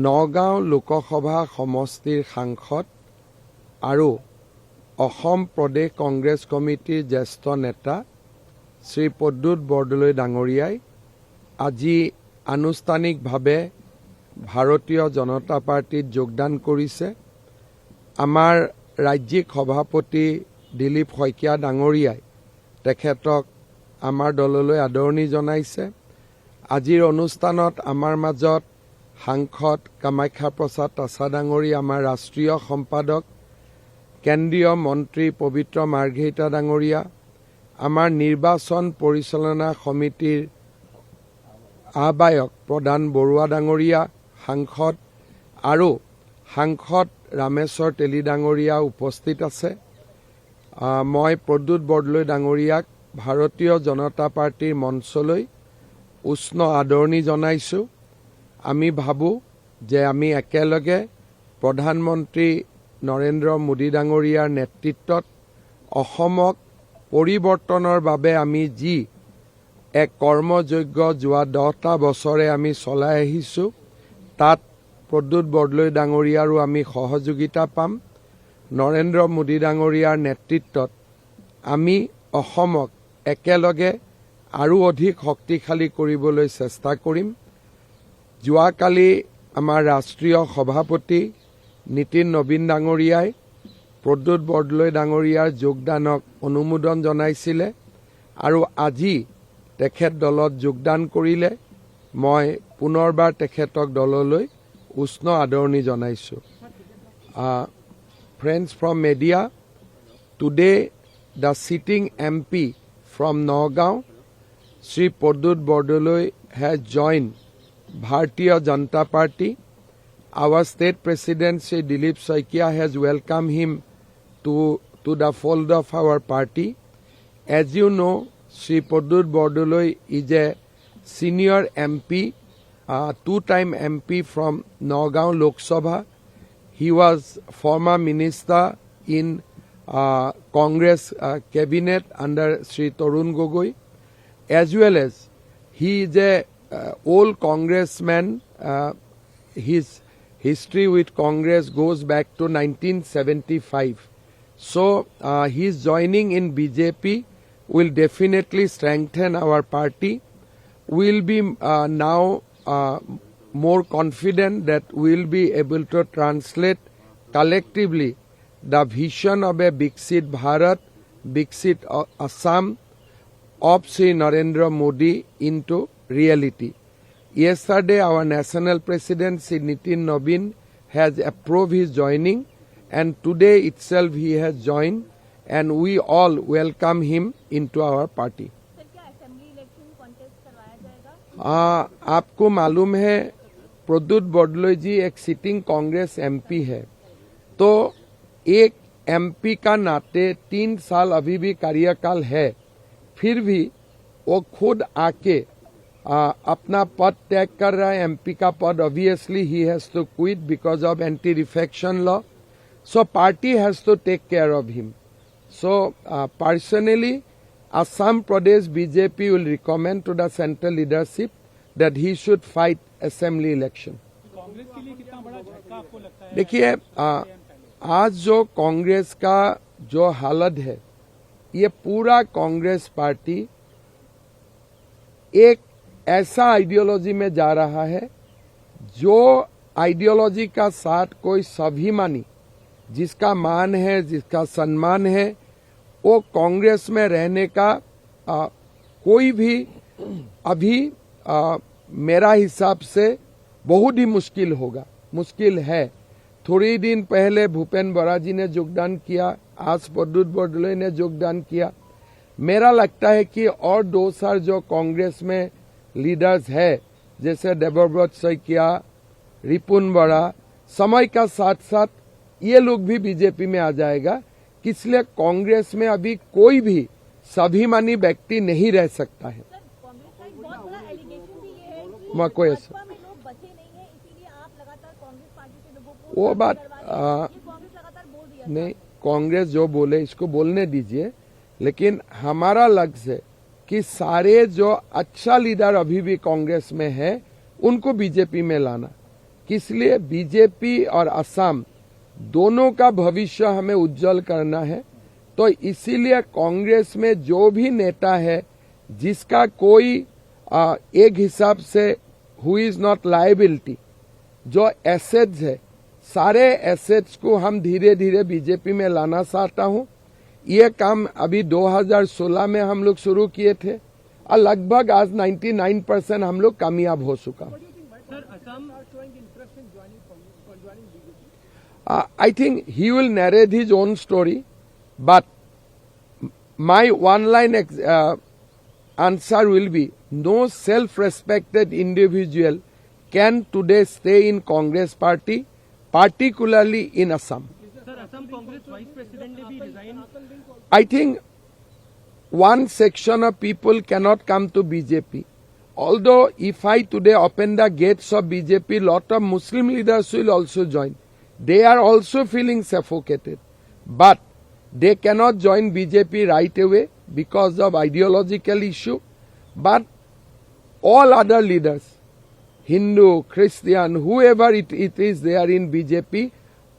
নগাঁও লোকসভা সমষ্টিৰ সাংসদ আৰু অসম প্ৰদেশ কংগ্ৰেছ কমিটিৰ জ্যেষ্ঠ নেতা শ্ৰী প্ৰদ্যুৎ বৰদলৈ ডাঙৰীয়াই আজি আনুষ্ঠানিকভাৱে ভাৰতীয় জনতা পাৰ্টিত যোগদান কৰিছে। আমাৰ ৰাজ্যিক সভাপতি দিলীপ শইকীয়া ডাঙৰীয়াই তেখেতক আমাৰ দললৈ আদৰণি জনাইছে। আজিৰ অনুষ্ঠানত আমাৰ মাজত সাংসদ কামাখ্যা প্ৰসাদ তাছা ডাঙৰী, আমাৰ ৰাষ্ট্ৰীয় সম্পাদক কেন্দ্ৰীয় মন্ত্ৰী পবিত্ৰ মাৰ্ঘেৰিটা ডাঙৰীয়া, আমাৰ নিৰ্বাচন পৰিচালনা সমিতিৰ আহ্বায়ক প্ৰধান বৰুৱা ডাঙৰীয়া সাংসদ আৰু সাংসদ ৰামেশ্বৰ তেলী ডাঙৰীয়া উপস্থিত আছে। মই প্ৰদ্যুৎ বৰদলৈ ডাঙৰীয়াক ভাৰতীয় জনতা পাৰ্টিৰ মঞ্চলৈ উষ্ণ আদৰণি জনাইছো। আমি ভাবোঁ যে আমি একেলগে প্ৰধানমন্ত্ৰী নৰেন্দ্ৰ মোদী ডাঙৰীয়াৰ নেতৃত্বত অসমক পৰিৱৰ্তনৰ বাবে আমি যি এক কৰ্মযজ্ঞ যোৱা 10টা বছৰে আমি চলাই আহিছোঁ, তাত প্ৰদ্যুৎ বৰদলৈ ডাঙৰীয়াৰো আমি সহযোগিতা পাম। নৰেন্দ্ৰ মোদী ডাঙৰীয়াৰ নেতৃত্বত আমি অসমক একেলগে আৰু অধিক শক্তিশালী কৰিবলৈ চেষ্টা কৰিম। যোৱাকালি আমাৰ ৰাষ্ট্ৰীয় সভাপতি নীতিন নবীন ডাঙৰীয়াই প্ৰদ্যুৎ বৰদলৈ ডাঙৰীয়াৰ যোগদানক অনুমোদন জনাইছিলে আৰু আজি তেখেত দলত যোগদান কৰিলে। মই পুনৰবাৰ তেখেতক দললৈ উষ্ণ আদৰণি জনাইছোঁ। Friends from media, today the sitting MP from Nagaon, Shri Pradyut Bordoloi, has joined Bharatiya Janata Party. Our state president Shri Dilip Saikia has welcomed him to the fold of our party. As you know, Shri Pradyut Bordoloi is a senior MP, two-time MP from Nagaon Lok Sabha. He was former minister in Congress cabinet under Shri Tarun Gogoi, as well as he is a old congressman. His history with Congress goes back to 1975. So his joining in BJP will definitely strengthen our party. We will be now more confident that we will be able to translate collectively the vision of a Viksit Bharat, Viksit Assam of Shri Narendra Modi into reality. Yesterday, our national president Shri Nitin Nabin has approved his joining, and today itself he has joined, and we all welcome him into our party. आपको मालूम है प्रद्युत बरदलोई जी एक sitting Congress MP है, तो एक MP का नाते 3 साल अभी भी कार्यकाल है, फिर भी वो खुद आके अपना पद त्याग कर रहा है। एमपी का पद ऑब्वियसली ही has to quit because of anti defection law, so party has to take care of him. So personally, Assam Pradesh BJP will recommend to the central leadership that he should fight assembly election. Congress के लिए कितना बड़ा झटका आपको लगता है? देखिए, आज जो कांग्रेस का जो हालत है, ये पूरा कांग्रेस पार्टी एक ऐसा आइडियोलॉजी में जा रहा है जो आइडियोलॉजी का साथ कोई स्वाभिमानी, जिसका मान है, जिसका सम्मान है, वो कांग्रेस में रहने का कोई भी अभी मेरा हिसाब से बहुत ही मुश्किल होगा, मुश्किल है। थोड़ी दिन पहले भूपेन बोरा जी ने योगदान किया, आज प्रद्युत बरदलोई ने योगदान किया। मेरा लगता है कि और 2 साल जो कांग्रेस में लीडर्स है, जैसे देवव्रत सैकिया, रिपुन बोरा, समय का साथ साथ ये लोग भी बीजेपी में आ जाएगा, इसलिए कांग्रेस में अभी कोई भी स्वाभिमानी व्यक्ति नहीं रह सकता है। कोई ऐसा वो बात नहीं, कांग्रेस जो बोले इसको बोलने दीजिए, लेकिन हमारा लक्ष्य है कि सारे जो अच्छा लीडर अभी भी कांग्रेस में है उनको बीजेपी में लाना। किस लिए बीजेपी और असम दोनों का भविष्य हमें उज्जवल करना है। तो इसीलिए कांग्रेस में जो भी नेता है जिसका कोई एक हिसाब से हु इज नॉट लायबिलिटी, जो एसेट्स है, सारे एसेट्स को हम धीरे धीरे बीजेपी में लाना चाहता हूं। ये काम अभी 2016 में हम लोग शुरू किए थे और लगभग आज 99% हम लोग कामयाब हो चुका। I think he will narrate his own story, but my one-line answer will be: no self-respected individual can today stay in Congress party, particularly in Assam. Sir Assam Congress vice president ने भी resign I think one section of people cannot come to BJP. Although if I today open the gates of BJP, lot of Muslim leaders will also join. They are also feeling suffocated. But they cannot join BJP right away because of ideological issue. But all other leaders, Hindu, Christian, whoever it is there in BJP,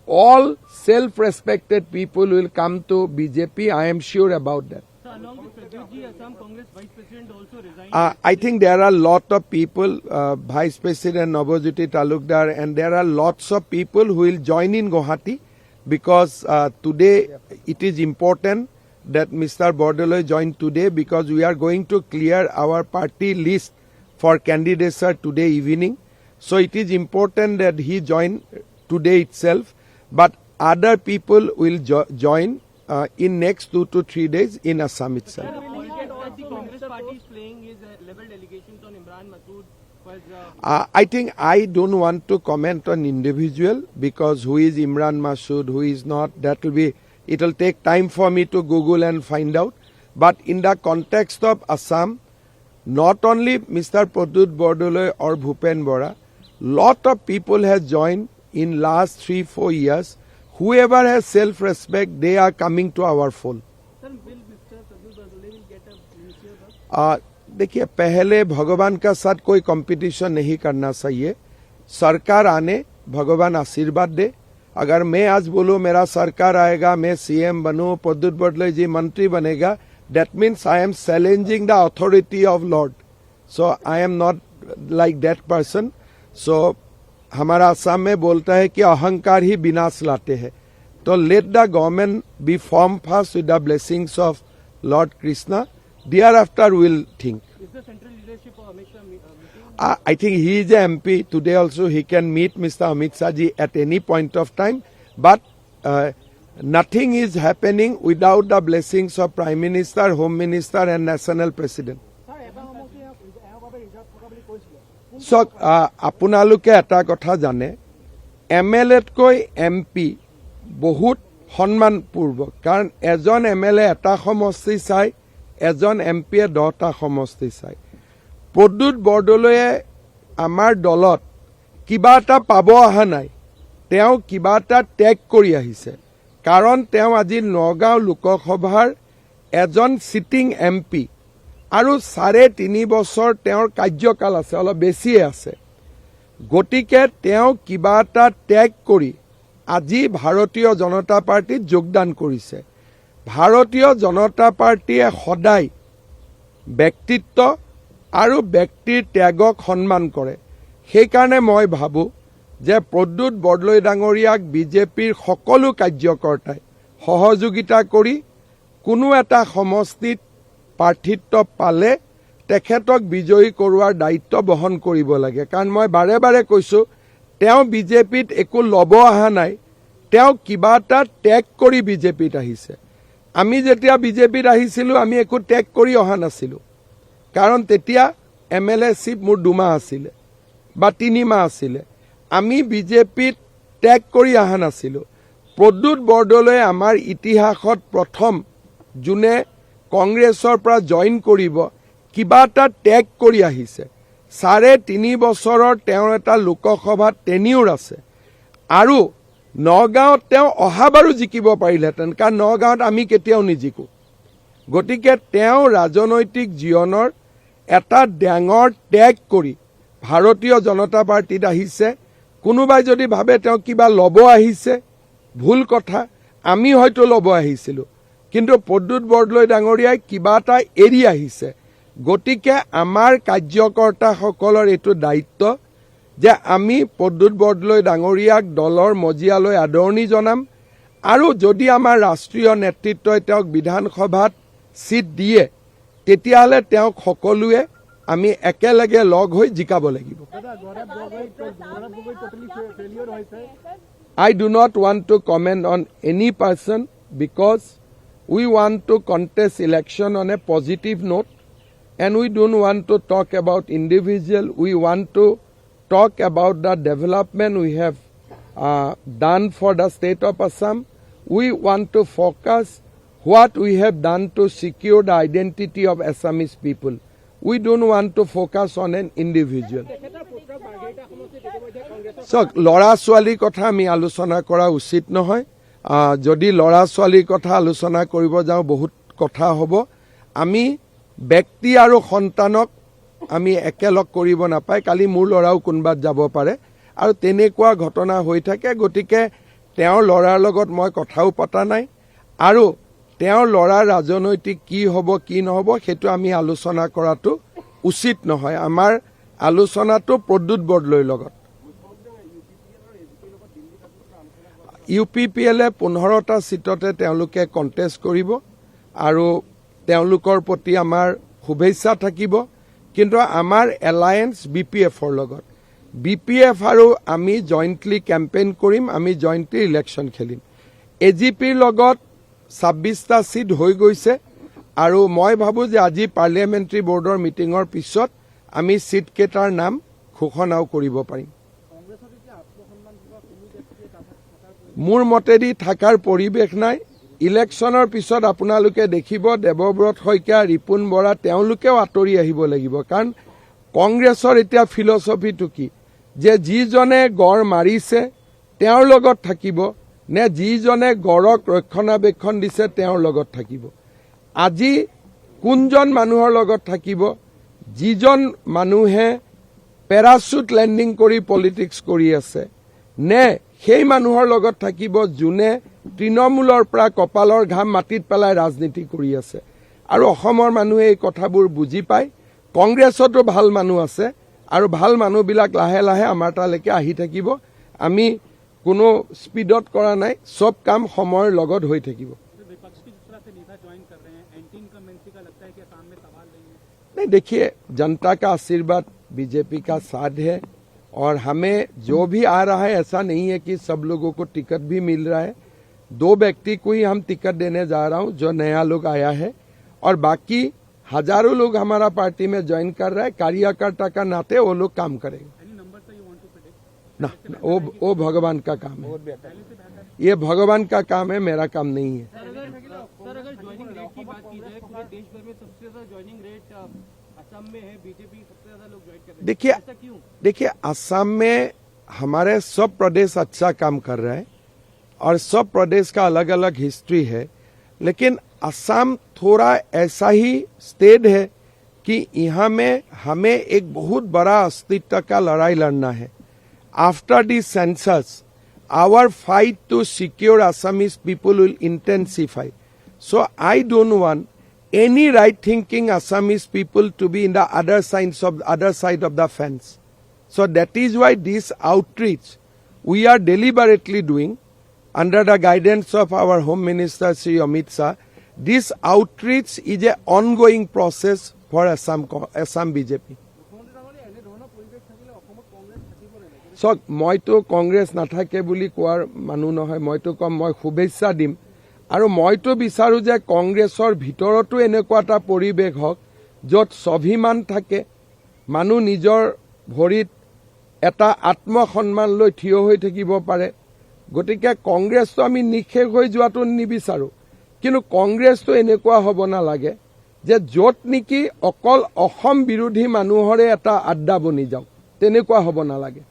all self-respected people will come to BJP. I am sure about that. So along with Pradeep ji, Assam Congress Vice President also resigned. I think there are a lot of people, Vice President Navajyoti Talukdar, and there are lots of people who will join in Guwahati because today it is important that Mr. Bordoloi joined today because we are going to clear our party list for candidature today evening. So it is important that he join today itself, but other people will join in next 2 to 3 days in Assam itself. The politics that the Congress party is playing is leveled allegations on Imran Masood. I think I don't want to comment on individual because who is Imran Masood, who is not, it will take time for me to Google and find out. But in the context of Assam, not only Mr. Pradyut Bordoloi or Bhupen Bora, lot of people have joined in last 3-4 years. Whoever has self-respect, they are coming to our fold. Sir, will Mr. Pradyut Bordoloi will get a minister? देखिए, पहले भगवान का साथ कोई competition नहीं करना चाहिए। सरकार आने भगवान आशीर्वाद दे। अगर मैं आज बोलूं मेरा सरकार आएगा, मैं सीएम बनूं, प्रद्युत बड़ोलई जी मंत्री बनेगा, that means I am challenging the authority of Lord. So I am not like that person. So हमारा असम में बोलता है कि अहंकार ही विनाश लाते हैं। तो let the government be formed first with the blessings of Lord Krishna. Thereafter we'll think. Is the central leadership of Amit Shah meeting? I think he is a MP. Today also he can meet Mr. Amit Shah ji at any point of time. But nothing is happening without the blessings of Prime Minister, Home Minister and National President. So, আপোনালোকে এটা কথা জানে, MLA-তকৈ MP বহুত সন্মানপূৰ্বক, কাৰণ এজন MLA এটা সমষ্টি চাই, এজন MP-য়ে 10টা সমষ্টি চাই। প্ৰদ্যুৎ বৰদলৈয়ে আমাৰ দলত কিবা এটা পাব অহা নাই, তেওঁ কিবা এটা ত্যাগ কৰি আহিছে, কাৰণ তেওঁ আজি নগাঁও লোকসভাৰ এজন সিটিং MP আৰু 3.5 বছৰ তেওঁৰ কাৰ্যকাল আছে, অলপ বেছিয়ে আছে। গতিকে তেওঁ কিবা এটা ত্যাগ কৰি আজি ভাৰতীয় জনতা পাৰ্টিত যোগদান কৰিছে। ভাৰতীয় জনতা পাৰ্টিয়ে সদায় ব্যক্তিত্ব আৰু ব্যক্তিৰ ত্যাগক সন্মান কৰে। সেইকাৰণে মই ভাবোঁ যে প্ৰদ্যুৎ বৰদলৈ ডাঙৰীয়াক বিজেপিৰ সকলো কাৰ্যকৰ্তাই সহযোগিতা কৰি কোনো এটা সমষ্টিত প্ৰাৰ্থিত্ব পালে তেখেতক বিজয়ী কৰোৱাৰ দায়িত্ব বহন কৰিব লাগে। কাৰণ মই বাৰে বাৰে কৈছোঁ, তেওঁ বিজেপিত একো ল'ব অহা নাই, তেওঁ কিবা এটা ত্যাগ কৰি বিজেপিত আহিছে। আমি যেতিয়া বিজেপিত আহিছিলোঁ আমি একো ত্যাগ কৰি অহা নাছিলোঁ, কাৰণ তেতিয়া MLA-শ্বিপ মোৰ 2 মাহ আছিলে বা 3 মাহ আছিলে। আমি বিজেপিত ত্যাগ কৰি অহা নাছিলোঁ। প্ৰদ্যুৎ বৰদলৈ আমাৰ ইতিহাসত প্ৰথম যোনে কংগ্ৰেছৰ পৰা জইন কৰিব, কিবা এটা ত্যাগ কৰি আহিছে। 3.5 বছৰৰ তেওঁৰ এটা লোকসভাত টেনিউৰ আছে আৰু নগাঁৱত তেওঁ অহাবাৰো জিকিব পাৰিলেহেঁতেন, কাৰণ নগাঁৱত আমি কেতিয়াও নিজিকো। গতিকে তেওঁ ৰাজনৈতিক জীৱনৰ এটা ডাঙৰ ত্যাগ কৰি ভাৰতীয় জনতা পাৰ্টিত আহিছে। কোনোবাই যদি ভাবে তেওঁ কিবা ল'ব আহিছে ভুল কথা আমি হয়তো ল'ব আহিছিলো কিন্তু প্ৰদ্যুৎ বৰদলৈ ডাঙৰীয়াই কিবা এটা এৰি আহিছে গতিকে আমাৰ কাৰ্যকৰ্তাসকলৰ এইটো দায়িত্ব যে আমি প্ৰদ্যুৎ বৰদলৈ ডাঙৰীয়াক দলৰ মজিয়ালৈ আদৰণি জনাম আৰু যদি আমাৰ ৰাষ্ট্ৰীয় নেতৃত্বই তেওঁক বিধানসভাত সিট দিয়ে তেতিয়াহ'লে তেওঁক সকলোৱে আমি একেলগে লগ হৈ জিকাব লাগিব I do not want to comment on any person because we want to contest election on a positive note and we don't want to talk about individual. We want to talk about the development we have done for the state of Assam. We want to focus what we have done to secure the identity of Assamese people. We don't want to focus on an individual. চাওক ল'ৰা ছোৱালীৰ কথা আমি আলোচনা কৰা উচিত নহয় যদি ল'ৰা ছোৱালীৰ কথা আলোচনা কৰিব যাওঁ বহুত কথা হ'ব আমি ব্যক্তি আৰু সন্তানক আমি একেলগ কৰিব নাপায় কালি মোৰ ল'ৰাও কোনবাত যাব পাৰে আৰু তেনেকুৱা ঘটনা হৈ থাকে গতিকে তেওঁৰ ল'ৰাৰ লগত মই কথাও পতা নাই আৰু তেওঁৰ ল'ৰাৰ ৰাজনৈতিক কি হ'ব কি নহ'ব সেইটো আমি আলোচনা কৰাটো উচিত নহয় আমাৰ আলোচনাটো প্ৰদ্যুৎ বৰদলৈৰ লগত UPPLে 15টা সিটতে তেওঁলোকে কণ্টেষ্ট কৰিব আৰু তেওঁলোকৰ প্ৰতি আমাৰ শুভেচ্ছা থাকিব কিন্তু আমাৰ এলায়েন্স BPFৰ লগত BPF আৰু আমি জইণ্টলি কেম্পেইন কৰিম আমি জইণ্টলি ইলেকশ্যন খেলিম AGPৰ লগত 26টা সিট হৈ গৈছে আৰু মই ভাবো যে আজি পাৰ্লিয়ামেণ্টাৰী বৰ্ডৰ মিটিঙৰ পিছত আমি সিট কেইটাৰ নাম ঘোষণাও কৰিব পাৰিম মোৰ মতেদি থাকাৰ পৰিবেশ নাই ইলেকশ্যনৰ পিছত আপোনালোকে দেখিব দেৱব্ৰত শইকীয়া ৰিপুন বৰা তেওঁলোকেও আঁতৰি আহিব লাগিব কাৰণ কংগ্ৰেছৰ এতিয়া ফিলছফিটো কি যে যিজনে গড় মাৰিছে তেওঁৰ লগত থাকিব নে যিজনে গড়ক ৰক্ষণাবেক্ষণ দিছে তেওঁৰ লগত থাকিব আজি কোনজন মানুহৰ লগত থাকিব যিজন মানুহে পেৰাচুট লেণ্ডিং কৰি পলিটিক্স কৰি আছে নে সেই মানুহৰ লগত থাকিব যোনে তৃণমূলৰ পৰা কপালৰ ঘাম মাটিত পেলাই ৰাজনীতি কৰি আছে আৰু অসমৰ মানুহে এই কথাবোৰ বুজি পায় কংগ্ৰেছতো ভাল মানুহ আছে আৰু ভাল মানুহবিলাক লাহে লাহে আমাৰ তালৈকে আহি থাকিব আমি কোনো স্পীডত কৰা নাই সব কাম সময়ৰ লগত হৈ থাকিব नहीं देखिए जनता का आशीर्वाद बीजेपी का साथ है और हमें जो भी आ रहा है ऐसा नहीं है कि सब लोगों को टिकट भी मिल रहा है 2 व्यक्ति को ही हम टिकट देने जा रहा हूं जो नया लोग आया है और बाकी हजारों लोग हमारा पार्टी में ज्वाइन कर रहा है कार्यकर्ता का नाते वो लोग काम करेंगे ना वो भगवान का काम है ये भगवान का काम है मेरा काम नहीं है सर अगर ज्वाइनिंग रेट की बात की जाए पूरे देश भर में सबसे ज्यादा ज्वाइनिंग रेट असम में है बीजेपी सबसे ज्यादा लोग ज्वाइन कर रहे हैं देखिए असम में हमारे सब प्रदेश अच्छा काम कर रहा है और सब प्रदेश का अलग अलग हिस्ट्री है लेकिन असम थोड़ा ऐसा ही स्टेट है कि यहाँ में हमें एक बहुत बड़ा अस्तित्व का लड़ाई लड़ना है after the census our fight to secure Assamese people will intensify. So I don't want any right-thinking Assamese people to be in the other side of the fence. So that is why this outreach we are deliberately doing under the guidance of our Home Minister Sri Amit Shah. This outreach is an ongoing process for Assam BJP. চক মইতো কংগ্ৰেছ নাথাকে বুলি কোৱাৰ মানুহ নহয় মইতো কম মই শুভেচ্ছা দিম আৰু মইতো বিচাৰো যে কংগ্ৰেছৰ ভিতৰতো এনেকুৱা এটা পৰিৱেশ হওক য'ত স্বাভিমান থাকে মানুহ নিজৰ ভৰিত এটা আত্মসন্মান লৈ থিয় হৈ থাকিব পাৰে গতিকে কংগ্ৰেছটো আমি নিখেষ হৈ যোৱাটো নিবিচাৰো কিন্তু কংগ্ৰেছটো এনেকুৱা হ'ব নালাগে যে য'ত নেকি অকল অসম বিৰোধী মানুহৰে এটা আড্ডা বনি যাওক তেনেকুৱা হ'ব নালাগে